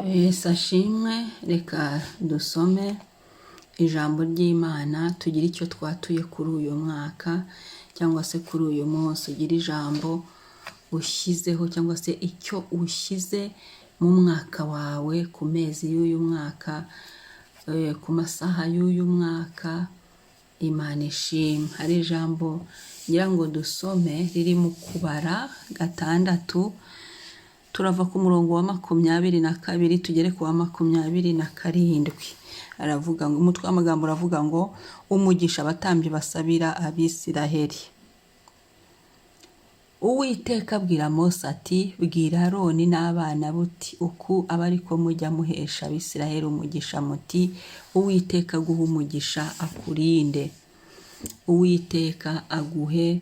Yesu ashimwe. Reka dusome ijambo ry'Imana tugire icyo twatuye kuri uyu mwaka cyangwa se kuri uyu munsi. Ugira ijambo ushyizeho cyangwa se icyo ushyize mu mwaka wawe, ku mezi y'uyu mwaka, ku masaha y'uyu mwaka. Imana ishimwe. Hari ijambo ngira ngo dusome riri mu Kubara 6, turava ku murongo wa 22 tugere ku wa 27. Aravuga ngo, umutwe w'amagambo uravuga ngo umugisha abatambyi basabira Abisiraheli. Uwiteka abwira Mose ati, bwira Aroni n'abana buti, uku aba ariko mujya muhesha Abisiraheli umugisha muti, Uwiteka aguhe umugisha akurinde. Uwiteka aguhe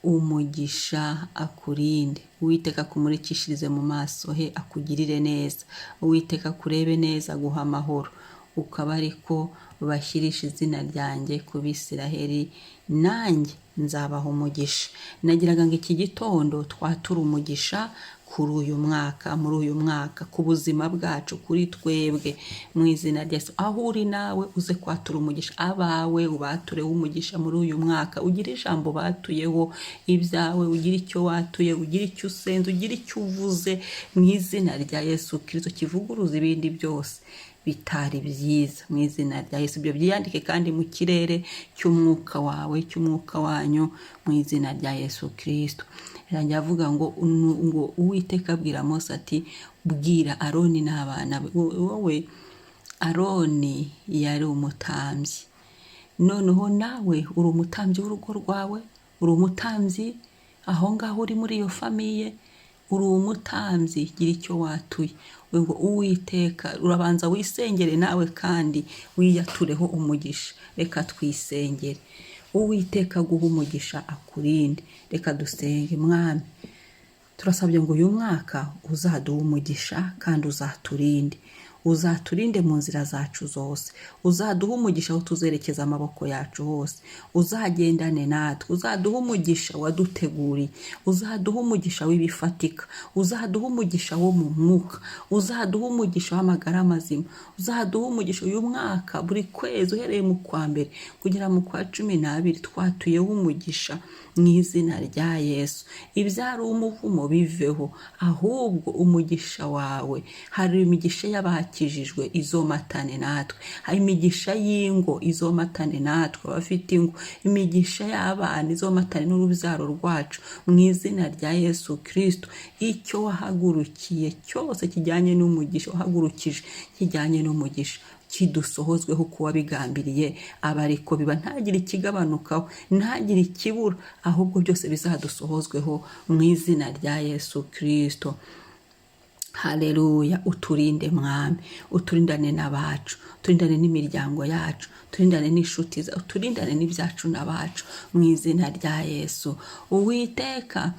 umugisha akurinde. Uwiteka akumurikishirize mu maso he akugirire neza. Uwiteka akurebe neza aguha amahoro. Ukaba ariko bashyirisha izina ryanjye ku Bisiraheli, nanjye nzabaha umugisha. Nagiraga ngo iki gitondo twatura umugisha kuri uyu mwaka, muri uyu mwaka, ku buzima bwacu, kuri twebwe, mu izina rya Yesu. Aho uri nawe uze kwatura umugisha, abawe ubatureho umugisha muri uyu mwaka. Ugira ijambo batuyeho ibyawe, ugira icyo watuye, ugira icyo usenze, ugira icyo uvuze mu izina rya Yesu Kristo, kivuguruza ibindi byose bitari byiza mu izina rya Yesu. Ibyo byiyandike kandi mu kirere cy'umwuka wawe, cy'umwuka wanyu, mu izina rya Yesu Kristo. Irangira avuga ngo Uwiteka abwira Mose ati, bwira Aroni n'abana be. Wowe Aroni yari umutambyi, noneho nawe uri umutambyi w'urugo rwawe, uri umutambyi aho ngaho uri muri iyo famiye, uri umutambyi. Gira icyo watuye. Ngo Uwiteka, urabanza wisengere nawe kandi wiyatureho umugisha. Reka twisengere. Uwiteka aguhe umugisha akurinde. Reka dusenge. Mwami, turasabye ngo uyu mwaka uzaduhe umugisha kandi uzaturinde. Uzaturinde mu nzira zacu zose. Uzaduhe umugisha aho tuzerekeza amaboko yacu hose. Uzagendane natwe. Uzaduhe umugisha waduteguriye. Uzaduhe umugisha w'ibifatika. Uzaduhe umugisha wo mu mwuka. Uzaduhe umugisha w'amagara mazima. Uzaduhe umugisha uyu mwaka, buri kwezi uhereye mu kwa mbere kugera mu kwa 12 twatuyeho umugisha mu izina rya Yesu. Ibyari umuvumo biveho, ahubwo umugisha wawe. Hari imigisha y'abakijijwe, izomatane natwe. Hari imigisha y'ingo, izomatane natwe abafite ingo. Imigisha y'abana izomatane n'urubyaro rwacu mu izina rya Yesu Kristo. Icyo wahagurukiye cyose kijyanye n'umugisha, wahagurukije kijyanye n'umugisha, kidusohozweho kuwa bigambiriye. Aba ariko biba, ntagire ikigabanukaho, ntagire ikibura, ahubwo byose bizadusohozweho mu izina rya Yesu Kristo. Haleluya. Uturinde Mwami, uturindane n'abacu, uturindane n'imiryango yacu, uturindane n'inshuti zacu, uturindane n'ibyacu n'abacu mu izina rya Yesu. Uwiteka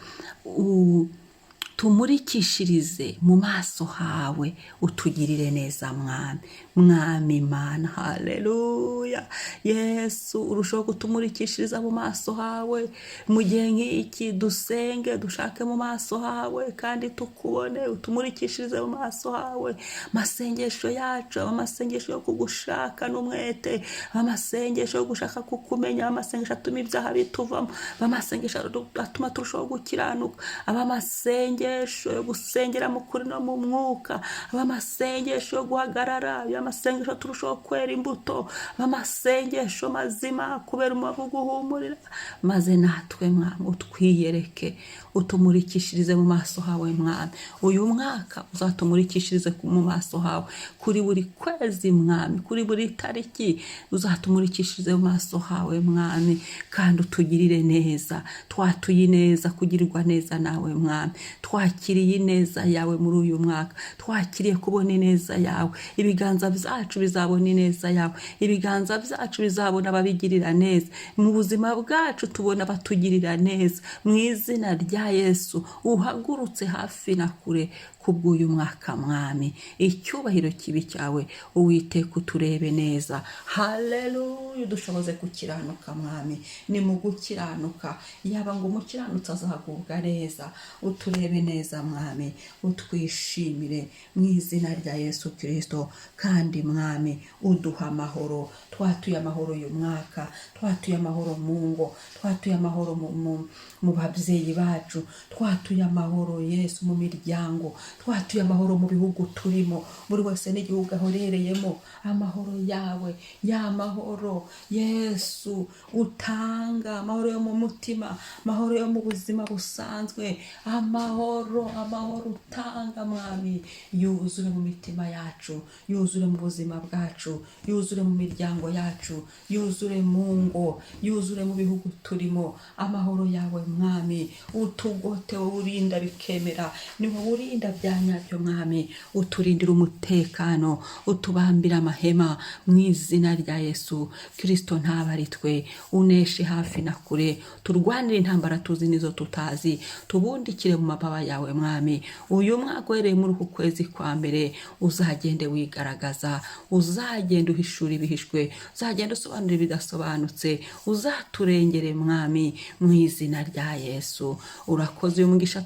tumurikishirize mu maso hawe, utugirire neza Mwami. Mwami Imana, haleluya. Yesu, urushaho kutumurikishiriza mu maso hawe mu gihe nk'iki. Dusenge, dushake mu maso hawe kandi tukubone. Utumurikishirize mu maso hawe amasengesho yacu, amasengesho yo kugushaka n'umwete, amasengesho yo gushaka kukumenya, amasengesho atuma ibyaha bituvamo, amasengesho atuma turushaho gukiranuka, amasengesho yo gusengera mu kuri no mu mwuka, amasengesho yo guhagarara, amasengesho turushaho kwera imbuto, amasengesho mazima kubera umuvu guhumurira. Maze natwe Mwami utwiyereke, utumurikishirize mu maso hawe Mwami. Uyu mwaka uzatumurikishirize mu maso hawe, kuri buri kwezi Mwami, kuri buri tariki uzatumurikishirize mu maso hawe Mwami, kandi utugirire neza. Twatuye neza, kugirirwa neza nawe Mwami. Twakiriye neza yawe muri uyu mwaka, twakiriye kubona neza yawe. Ibiganza byacu bizabona neza yawe, ibiganza byacu bizabona ababigirira neza. Mu buzima bwacu tubona batugirira neza mu izina rya Yesu. Uhagurutse hafi na kure kubw'uyu mwaka mwami, icyubahiro kibi cyawe Uwiteka uturebe neza. Haleluya, dushoboze gukiranuka mwami, ni mu gukiranuka yaba ngo umukiranutsi azagubwa neza. Uturebe neza mwami, utwishimire mu izina rya Yesu Kristo. Kandi mwami uduha amahoro, twatuye amahoro uyu mwaka, twatuye amahoro mu ngo, twatuye amahoro mu babyeyi bacu, twatuye amahoro Yesu mu miryango, twatuye amahoro mu bihugu turimo, buri wese n'igihugu ahorereyemo. Amahoro yawe, ya mahoro Yesu utanga, amahoro yo mu mutima, amahoro yo mu buzima busanzwe, amahoro utanga mwami, yuzure mu mitima yacu, yuzure mu buzima bwacu, yuzure mu miryango yacu, yuzure mu ngo, yuzure mu bihugu turimo. Amahoro yawe mwami utugote, urinda bikemera, ni wowe urinda bya nyabyo mwami, uturindira umutekano, utubambira amahema mu izina rya Yesu Kristo. Ntabari twe, uneshe hafi na kure, turwanire intambara tuzi nizo tutazi, tubundikire mu mababa yawe mwami. Uyu mwaka uhereye muri uku kwezi kwa mbere uzagende wigaragaza, uzagende uhishura ibihishwe, uzagende usobanura ibidasobanutse, uzaturengere mwami mu izina rya Yesu. Urakoze, uyu mugisha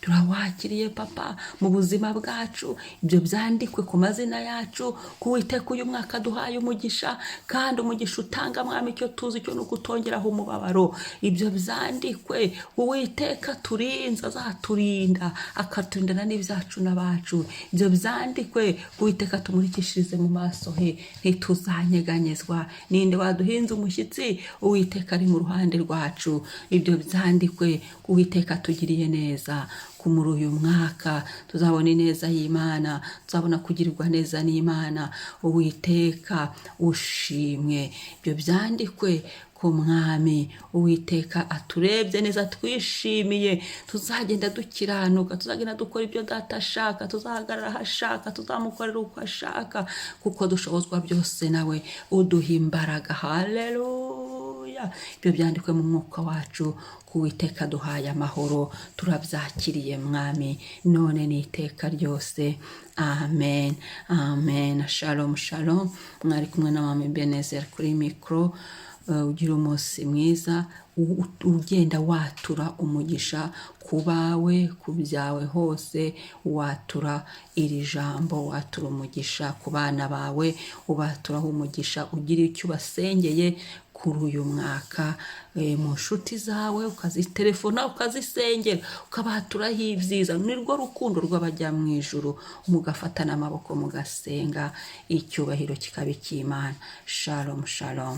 turawakiriye papa mu buzima bwacu. Ibyo byandikwe ku mazina yacu, Uwiteka uyu mwaka duhaye umugisha, kandi umugisha utanga mwami icyo tuzi cyo nuko utongeraho umubabaro. Ibyo byandikwe, Uwiteka turinze, azaturinda akaturindana n'ibyacu n'abacu. Ibyo byandikwe, Uwiteka tumurikishirize mu maso he, ntituzanyeganyezwa. Ninde waduhinze umushyitsi? Uwiteka ari mu ruhande rwacu. Ibyo byandikwe, Uwiteka tugiriye neza. Muri uyu mwaka tuzabona ineza y'Imana, tuzabona kugirirwa neza n'Imana. Uwiteka ushimwe. Ibyo byandikwe ku mwami, Uwiteka aturebye neza, twishimiye, tuzagenda dukiranuka, tuzagenda dukora ibyo data ashaka, tuzahagarara aho ashaka, tuzamukorera uko ashaka, kuko dushobozwa byose nawe uduha imbaraga. Haleluya. Ibyo byandikwe mu mwuka wacu, Uwiteka duhaye amahoro, turabyakiriye mwami, none n'iteka ryose. Amen, amen. Shalom, shalom. Mwari kumwe na Mama Ebenezer kuri mikoro. Ugira umunsi mwiza, ugenda watura umugisha ku bawe, ku byawe hose. Watura iri jambo, watura umugisha ku bana bawe, ubaturaho umugisha. Ugira icyo ubasengeye kuri uyu mwaka, mu nshuti zawe ukazitelefona, ukazisengera, ukabaturaho ibyiza. Nirwo rukundo rw'abajya mu ijuru, mugafatana amaboko mugasenga, icyubahiro kikaba icy'Imana. Shalom, shalom.